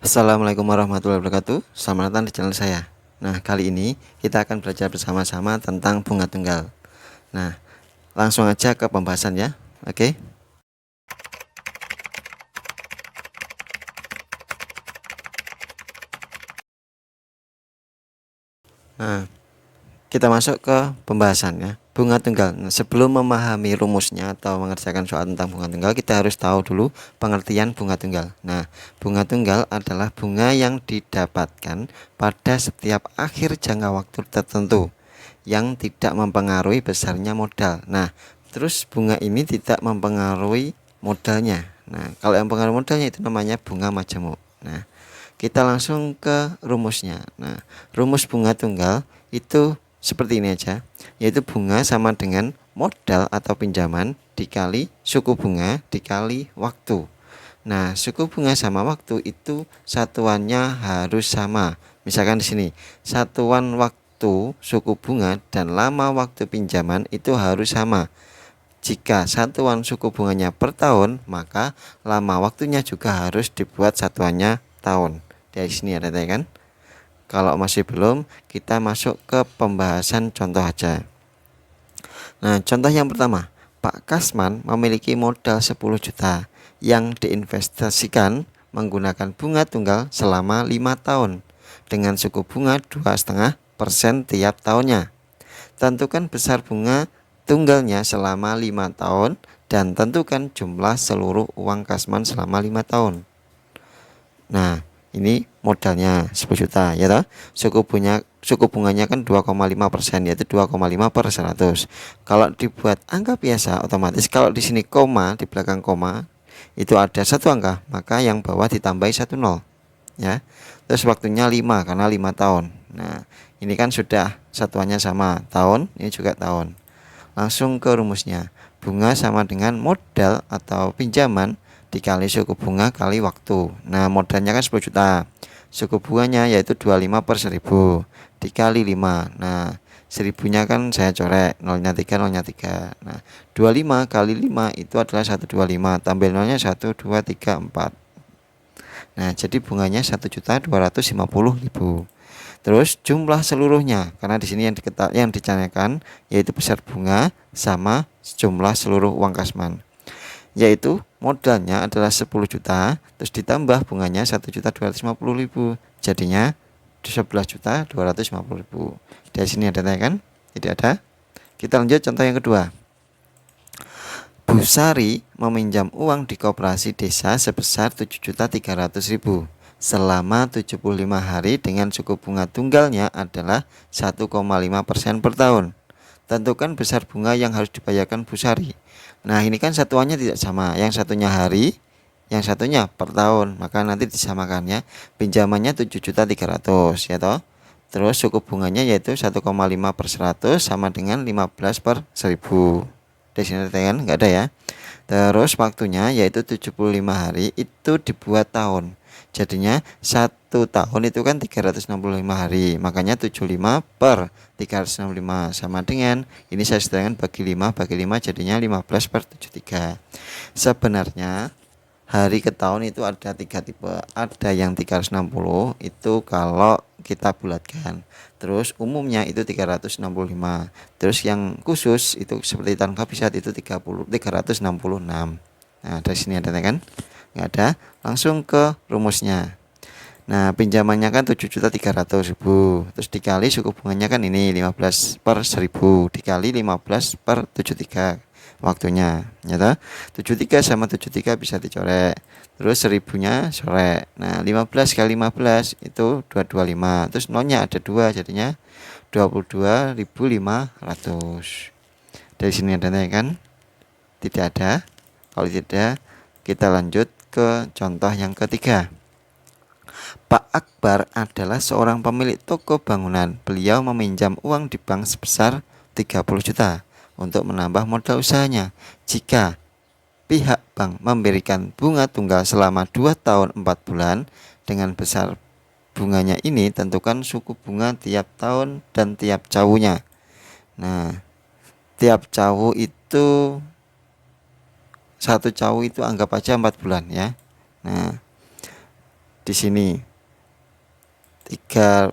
Assalamualaikum warahmatullahi wabarakatuh. Selamat datang di channel saya. Nah, kali ini kita akan belajar bersama-sama tentang bunga tunggal. Nah, langsung aja ke pembahasan ya. Oke. Nah, kita masuk ke pembahasan ya. Bunga tunggal. Nah, sebelum memahami rumusnya atau mengerjakan soal tentang bunga tunggal, kita harus tahu dulu pengertian bunga tunggal. Nah, bunga tunggal adalah bunga yang didapatkan pada setiap akhir jangka waktu tertentu yang tidak mempengaruhi besarnya modal. Nah, terus bunga ini tidak mempengaruhi modalnya. Nah, kalau yang pengaruh modalnya itu namanya bunga majemuk. Nah, kita langsung ke rumusnya. Nah, rumus bunga tunggal itu seperti ini aja, yaitu bunga sama dengan modal atau pinjaman dikali suku bunga dikali waktu. Nah, suku bunga sama waktu itu satuannya harus sama. Misalkan di sini, satuan waktu suku bunga dan lama waktu pinjaman itu harus sama. Jika satuan suku bunganya per tahun, maka lama waktunya juga harus dibuat satuannya tahun. Dari sini ada kan? Kalau masih belum, kita masuk ke pembahasan contoh aja. Nah, contoh yang pertama, Pak Kasman memiliki modal 10 juta yang diinvestasikan menggunakan bunga tunggal selama 5 tahun dengan suku bunga 2,5% tiap tahunnya. Tentukan besar bunga tunggalnya selama 5 tahun dan tentukan jumlah seluruh uang Kasman selama 5 tahun. Nah, ini modalnya 10 juta ya toh. Suku bunganya kan 2,5%, yaitu 2,5 per 100. Kalau dibuat angka biasa, otomatis kalau di sini koma, di belakang koma itu ada satu angka, maka yang bawah ditambahi 1 nol ya. Terus waktunya 5 karena 5 tahun. Nah, ini kan sudah satuannya sama, tahun, ini juga tahun. Langsung ke rumusnya. Bunga sama dengan modal atau pinjaman dikali suku bunga kali waktu. Nah, modalnya kan 10 juta. Suku bunganya yaitu 25 per 1000 dikali 5. Nah, 1000-nya kan saya corek, nolnya 3, nolnya 3. Nah, 25 kali 5 itu adalah 125. Tambah nolnya 1, 2, 3, 4. Nah, jadi bunganya 1.250.000. Terus jumlah seluruhnya, karena di sini yang ditanyakan yaitu besar bunga sama jumlah seluruh uang Kasman. Yaitu modalnya adalah 10 juta, terus ditambah bunganya 1.250.000. Jadinya 11.250.000. Dari sini ada tanya kan? Tidak ada. Kita lanjut contoh yang kedua. Bu Sari meminjam uang di koperasi desa sebesar 7.300.000 selama 75 hari dengan suku bunga tunggalnya adalah 1,5% per tahun. Tentukan besar bunga yang harus dibayarkan Bu Sari. Nah, ini kan satuannya tidak sama. Yang satunya hari, yang satunya per tahun. Maka nanti disamakan ya. Pinjamannya 7.300 ya toh. Terus suku bunganya yaitu 1,5 per 100 sama dengan 15 per 1000. Di sini kan nggak ada ya. Terus waktunya yaitu 75 hari itu dibuat tahun. Jadinya 1 tahun itu kan 365 hari. Makanya 75 per 365 sama dengan ini saya sedangkan bagi 5 jadinya 15 per 73. Sebenarnya hari ke tahun itu ada 3 tipe. Ada yang 360 itu kalau kita bulatkan. Terus umumnya itu 365. Terus yang khusus itu seperti tanpa pisat itu 366. Nah, dari sini ada kan? Nggak ada. Langsung ke rumusnya. Nah, pinjamannya kan 7.300.000. Terus dikali suku bunganya kan ini 15 per 1000 dikali 15 per 73 waktunya. Nyata 73 sama 73 bisa dicorek. Terus 1000-nya sorek. Nah, 15 kali 15 itu 225. Terus nolnya ada 2 jadinya 22.500. Dari sini ada kan? Tidak ada. Kalau tidak, kita lanjut ke contoh yang ketiga. Pak Akbar adalah seorang pemilik toko bangunan. Beliau meminjam uang di bank sebesar 30 juta untuk menambah modal usahanya. Jika pihak bank memberikan bunga tunggal selama 2 tahun 4 bulan dengan besar bunganya ini, tentukan suku bunga tiap tahun dan tiap cawunya. Nah, tiap cawu itu satu cawu itu anggap aja 4 bulan ya. Nah, di sini 30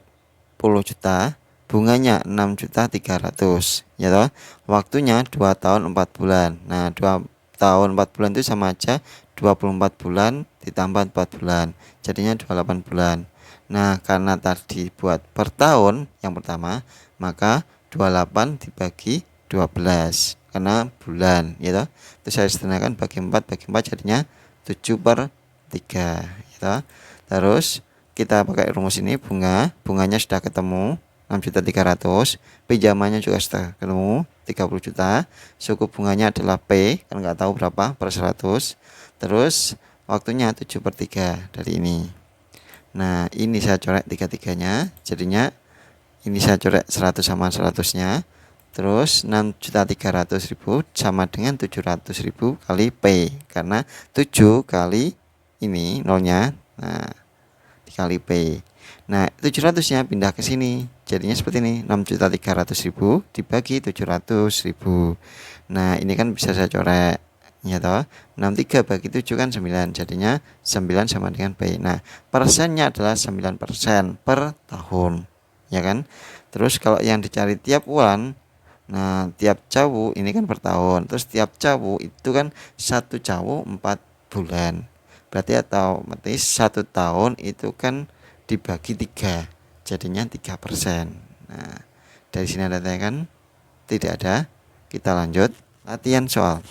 juta, bunganya 6.300.000 ya toh. Waktunya 2 tahun 4 bulan. Nah, 2 tahun 4 bulan itu sama aja 24 bulan ditambah 4 bulan. Jadinya 28 bulan. Nah, karena tadi buat per tahun yang pertama, maka 28 dibagi 12 karena bulan ya toh. Terus saya sederhanakan bagi 4 jadinya 7/3 ya toh. Terus kita pakai rumus ini, bunganya sudah ketemu 6.300.000, pinjamannya juga sudah ketemu 30 juta, suku bunganya adalah P, kan nggak tahu berapa per 100, terus waktunya 7/3 dari ini. Nah, ini saya coret tiga-tiganya, jadinya ini saya coret 100 sama 100-nya, terus 6.300.000 sama dengan 700.000 kali P, karena 7 kali ini nolnya, nah dikali P. Nah, 700-nya pindah ke sini. Jadinya seperti ini, 6.300.000 dibagi 700.000. Nah, ini kan bisa saya coret. Ya toh, 63 bagi 7 kan 9. Jadinya 9 sama dengan P. Nah, persennya adalah 9% per tahun. Ya kan? Terus kalau yang dicari tiap bulan, nah tiap cawu ini kan per tahun. Terus tiap cawu itu kan satu cawu 4 bulan. Berarti otomatis 1 tahun itu kan dibagi 3, jadinya 3%. Nah, dari sini ada tanya kan? Tidak ada. Kita lanjut latihan soal.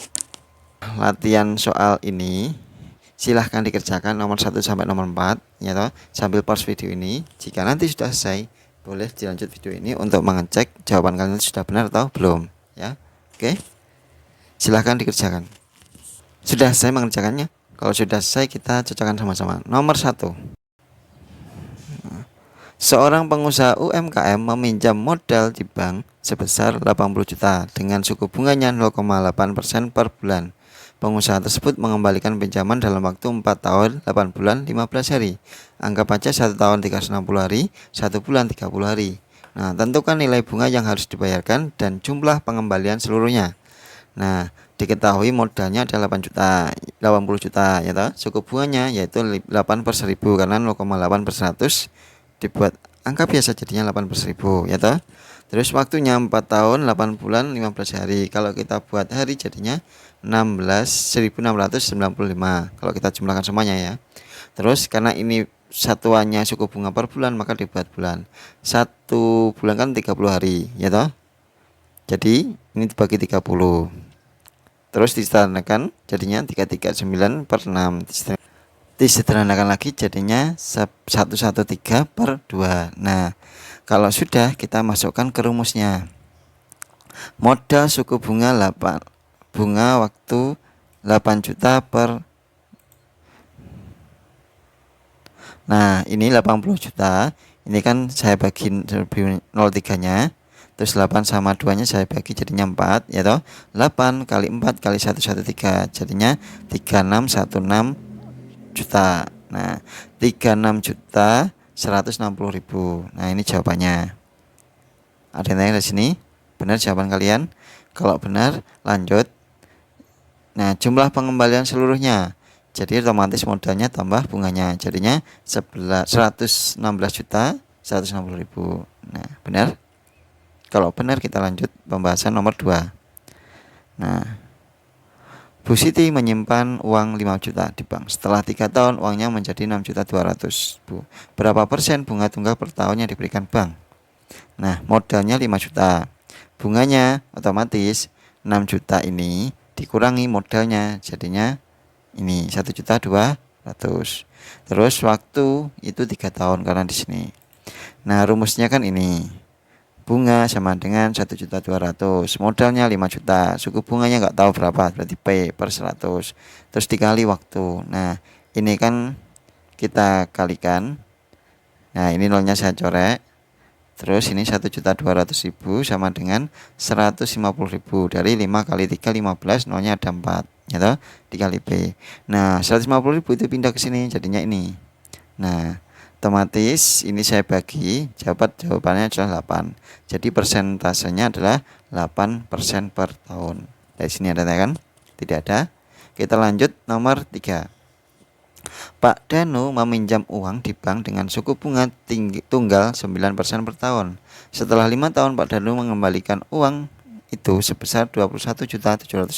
Latihan soal ini silahkan dikerjakan nomor 1 sampai nomor 4 ya toh, sambil pause video ini. Jika nanti sudah selesai, boleh dilanjut video ini untuk mengecek jawaban kalian sudah benar atau belum ya. Oke, silahkan dikerjakan. Sudah selesai mengerjakannya? Kalau sudah selesai, kita cocokkan sama-sama. Nomor 1, seorang pengusaha UMKM meminjam modal di bank sebesar 80 juta dengan suku bunganya 0,8% per bulan. Pengusaha tersebut mengembalikan pinjaman dalam waktu 4 tahun 8 bulan 15 hari. Anggap aja 1 tahun 360 hari, 1 bulan 30 hari. Nah, tentukan nilai bunga yang harus dibayarkan dan jumlah pengembalian seluruhnya. Nah, diketahui modalnya adalah 80 juta ya toh. Suku bunganya yaitu 8/1000 karena 0,8/100 dibuat angka biasa jadinya 8/1000 ya toh. Terus waktunya 4 tahun 8 bulan 15 hari. Kalau kita buat hari jadinya 16.695 kalau kita jumlahkan semuanya ya. Terus karena ini satuannya suku bunga per bulan, maka dibuat bulan. 1 bulan kan 30 hari ya toh. Jadi ini dibagi 30. Terus disederhanakan jadinya 339/6. Disederhanakan lagi jadinya 113/2. Nah, kalau sudah, kita masukkan ke rumusnya. Modal suku bunga 8, bunga waktu 8 juta per. Nah, ini 80 juta. Ini kan saya bagi 0,3-nya. Terus 8 sama 2-nya saya bagi jadinya 4 ya toh. 8 kali 4 kali 113 jadinya 3616 juta. Nah, 36.160.000. Nah, ini jawabannya. Ada yang tanya di sini? Benar jawaban kalian? Kalau benar, lanjut. Nah, jumlah pengembalian seluruhnya. Jadi otomatis modalnya tambah bunganya. Jadinya 116.160.000. Nah, benar? Kalau benar, kita lanjut pembahasan nomor 2. Nah, Bu Siti menyimpan uang 5 juta di bank. Setelah 3 tahun uangnya menjadi 6.200.000. Bu, berapa persen bunga tunggal per tahun yang diberikan bank? Nah, modalnya 5 juta. Bunganya otomatis 6 juta ini dikurangi modalnya, jadinya ini 1.200.000. Terus waktu itu 3 tahun karena di sini. Nah, rumusnya kan ini. Bunga sama dengan 1.200.000, modalnya 5 juta, suku bunganya nggak tahu berapa, berarti P per 100, terus dikali waktu. Nah, ini kan kita kalikan. Nah, ini nolnya saya coret. Terus ini 1.200.000 sama dengan 150.000. Dari 5 kali 3 15, nolnya ada 4 ya toh, dikali P. Nah, 150.000 itu pindah ke sini jadinya ini. Nah, otomatis ini saya bagi, jawabannya adalah 8. Jadi persentasenya adalah 8% per tahun. Dari sini ada kan? Tidak ada. Kita lanjut nomor 3. Pak Danu meminjam uang di bank dengan suku bunga tunggal 9% per tahun. Setelah 5 tahun Pak Danu mengembalikan uang itu sebesar 21.750.000.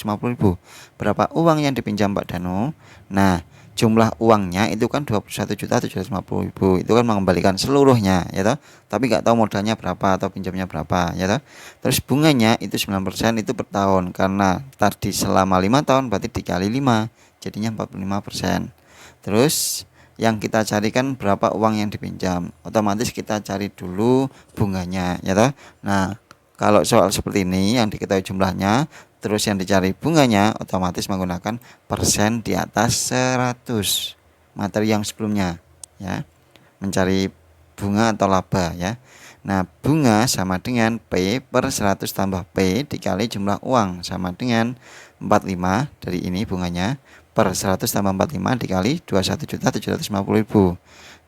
Berapa uang yang dipinjam Pak Danu? Nah, jumlah uangnya itu kan 21.750.000. Itu kan mengembalikan seluruhnya, ya toh. Tapi nggak tahu modalnya berapa atau pinjamnya berapa, ya toh. Terus bunganya itu 9% itu per tahun, karena tadi selama 5 tahun berarti dikali 5 jadinya 45%. Terus yang kita carikan berapa uang yang dipinjam, otomatis kita cari dulu bunganya, ya toh. Nah, kalau soal seperti ini yang diketahui jumlahnya, terus yang dicari bunganya, otomatis menggunakan persen di atas 100 materi yang sebelumnya, ya. Mencari bunga atau laba, ya. Nah, bunga sama dengan P per 100 tambah P dikali jumlah uang, sama dengan 45 dari ini bunganya per 100 tambah 45 dikali 21.750.000.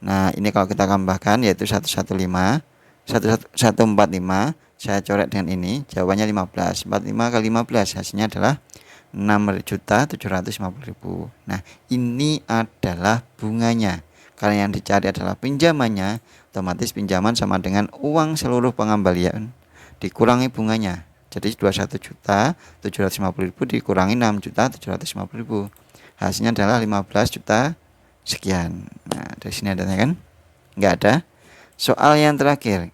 Nah, ini kalau kita tambahkan yaitu 115 145, saya coret dengan ini, jawabannya 15. 45 kali 15 hasilnya adalah 6.750.000. Nah, ini adalah bunganya. Karena yang dicari adalah pinjamannya, otomatis pinjaman sama dengan uang seluruh pengembalian dikurangi bunganya. Jadi 21.750.000 dikurangi 6.750.000. Hasilnya adalah 15 juta sekian. Nah, dari sini adanya kan? Nggak ada. Soal yang terakhir.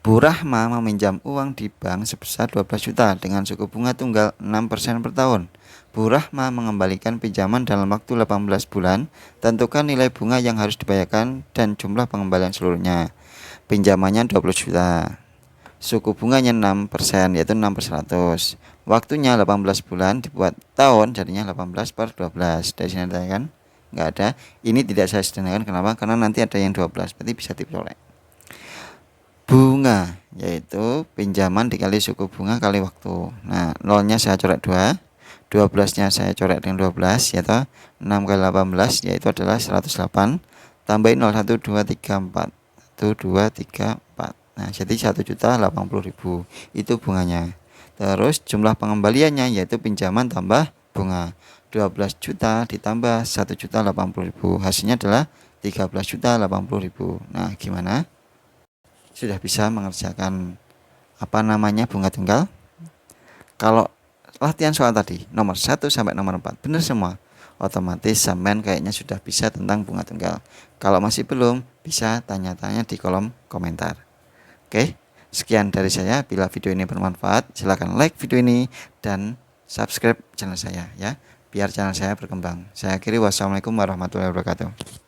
Bu Rahma meminjam uang di bank sebesar 12 juta dengan suku bunga tunggal 6% per tahun. Bu Rahma mengembalikan pinjaman dalam waktu 18 bulan. Tentukan nilai bunga yang harus dibayarkan dan jumlah pengembalian seluruhnya. Pinjamannya 20 juta. Suku bunganya 6%, yaitu 6 per 100. Waktunya 18 bulan dibuat tahun, jadinya 18 per 12. Dari sini ada kan? Nggak ada. Ini tidak saya sederhanakan, kenapa? Karena nanti ada yang 12, berarti bisa diperoleh. Bunga, yaitu pinjaman dikali suku bunga kali waktu. Nah, nolnya saya coret 2, 12-nya saya coret dengan 12, yaitu 6 kali 18, yaitu adalah 108. Tambahin 0, 1, 2, 3, 4. 1, 2, 3, 4. Nah, jadi 1.080.000 itu bunganya. Terus jumlah pengembaliannya yaitu pinjaman tambah bunga. 12 juta ditambah 1.080.000. Hasilnya adalah 13.080.000. Nah, gimana? Sudah bisa mengerjakan bunga tunggal? Kalau latihan soal tadi nomor 1 sampai nomor 4 benar semua, otomatis sampean kayaknya sudah bisa tentang bunga tunggal. Kalau masih belum, bisa tanya-tanya di kolom komentar. Oke, sekian dari saya. Bila video ini bermanfaat, silahkan like video ini dan subscribe channel saya, ya, biar channel saya berkembang. Saya akhiri, wassalamualaikum warahmatullahi wabarakatuh.